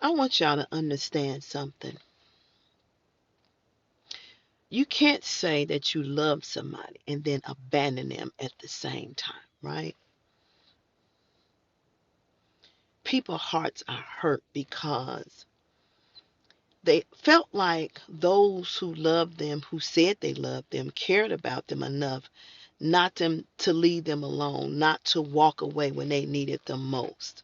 I want y'all to understand something. You can't say that you love somebody and then abandon them at the same time, right? People's hearts are hurt because they felt like those who loved them, who said they loved them, cared about them enough not to leave them alone, not to walk away when they needed them most.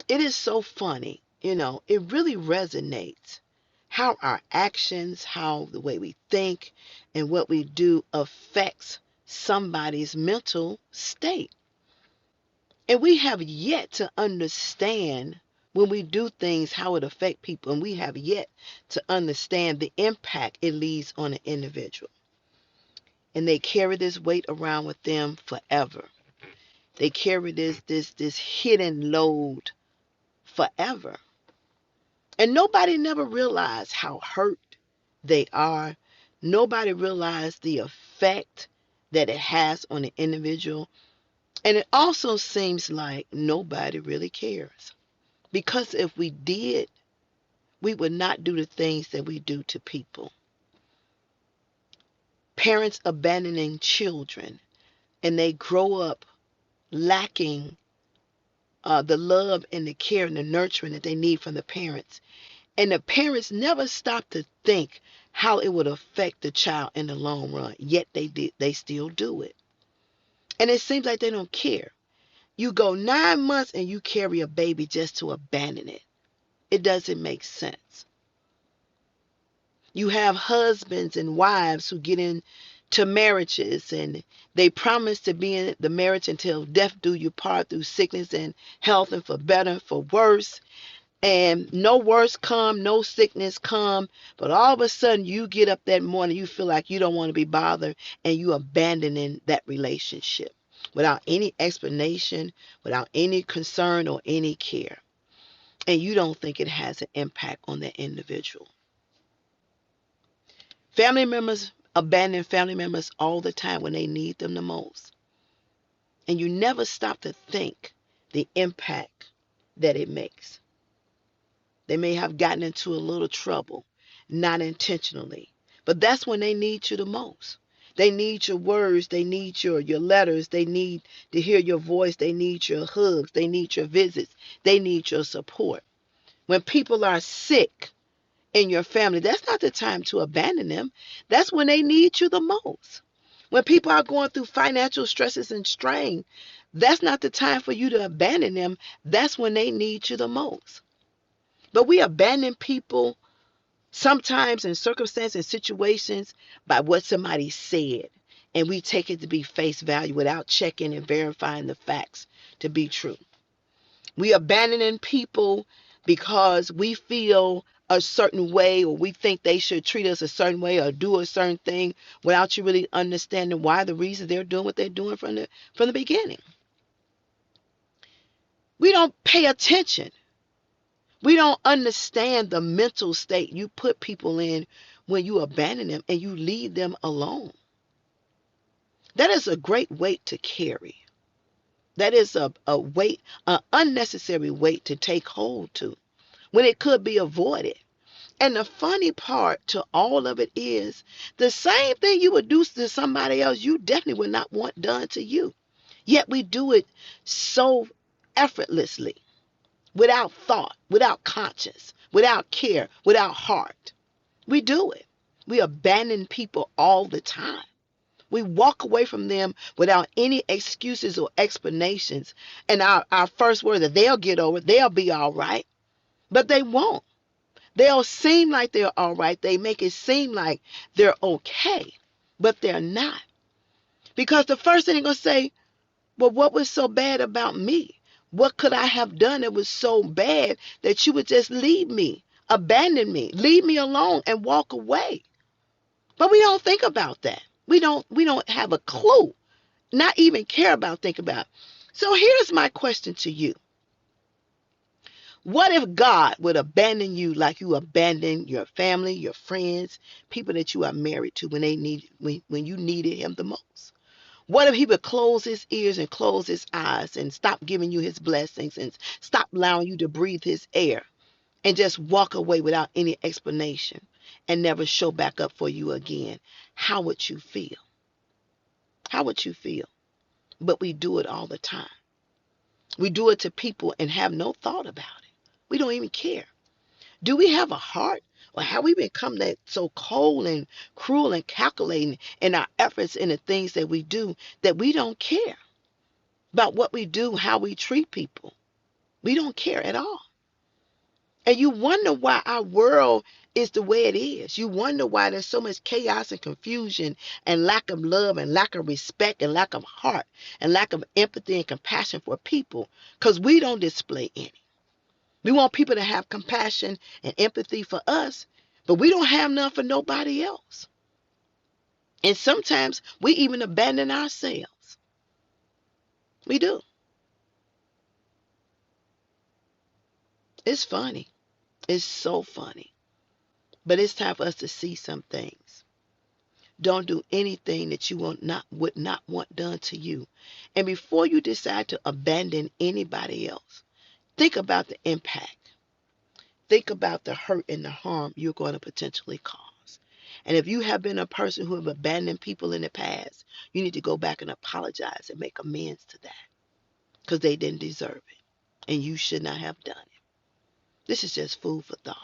It is so funny, it really resonates how our actions, how the way we think, and what we do affects somebody's mental state. And we have yet to understand when we do things how it affects people, and we have yet to understand the impact it leaves on an individual. And they carry this weight around with them forever. They carry this hidden load forever. And nobody never realized how hurt they are. Nobody realized the effect that it has on the individual. And it also seems like nobody really cares. Because if we did, we would not do the things that we do to people. Parents abandoning children, and they grow up lacking the love and the care and the nurturing that they need from the parents. And the parents never stop to think how it would affect the child in the long run. Yet they still do it. And it seems like they don't care. You go 9 months and you carry a baby just to abandon it. It doesn't make sense. You have husbands and wives who get into marriages and they promise to be in the marriage until death do you part, through sickness and health, and for better, for worse. And no worse come, no sickness come, but all of a sudden you get up that morning, you feel like you don't want to be bothered, and you abandoning that relationship without any explanation, without any concern or any care. And you don't think it has an impact on that individual. Family members abandon family members all the time when they need them the most. And you never stop to think the impact that it makes. They may have gotten into a little trouble, not intentionally. But that's when they need you the most. They need your words. They need your letters. They need to hear your voice. They need your hugs. They need your visits. They need your support. When people are sick in your family, that's not the time to abandon them. That's when they need you the most. When people are going through financial stresses and strain, that's not the time for you to abandon them. That's when they need you the most. But we abandon people sometimes in circumstances and situations by what somebody said. And we take it to be face value without checking and verifying the facts to be true. We abandoning people because we feel a certain way, or we think they should treat us a certain way or do a certain thing without you really understanding why, the reason they're doing what they're doing from the beginning. We don't pay attention. We don't understand the mental state you put people in when you abandon them and you leave them alone. That is a great weight to carry. That is a weight, an unnecessary weight to take hold to when it could be avoided. And the funny part to all of it is the same thing you would do to somebody else, you definitely would not want done to you. Yet we do it so effortlessly, without thought, without conscience, without care, without heart. We do it. We abandon people all the time. We walk away from them without any excuses or explanations. And our first word that they'll get over, they'll be all right. But they won't. They'll seem like they're all right. They make it seem like they're okay, but they're not. Because the first thing they're going to say, well, what was so bad about me? What could I have done that was so bad that you would just leave me, abandon me, leave me alone and walk away? But we don't think about that. We don't have a clue, not even care about, think about. So here's my question to you. What if God would abandon you like you abandoned your family, your friends, people that you are married to when you needed him the most? What if he would close his ears and close his eyes and stop giving you his blessings and stop allowing you to breathe his air? and just walk away without any explanation and never show back up for you again, how would you feel? How would you feel? But we do it all the time. We do it to people and have no thought about it. We don't even care. Do we have a heart? Or have we become that so cold and cruel and calculating in our efforts and the things that we do that we don't care about what we do, how we treat people? We don't care at all. And you wonder why our world is the way it is. You wonder why there's so much chaos and confusion and lack of love and lack of respect and lack of heart and lack of empathy and compassion for people, because we don't display any. We want people to have compassion and empathy for us, but we don't have none for nobody else. And sometimes we even abandon ourselves. We do. It's funny. It's so funny. But it's time for us to see some things. Don't do anything that you would not want done to you. And before you decide to abandon anybody else, think about the impact. Think about the hurt and the harm you're going to potentially cause. And if you have been a person who have abandoned people in the past, you need to go back and apologize and make amends to that, because they didn't deserve it. And you should not have done it. This is just food for thought.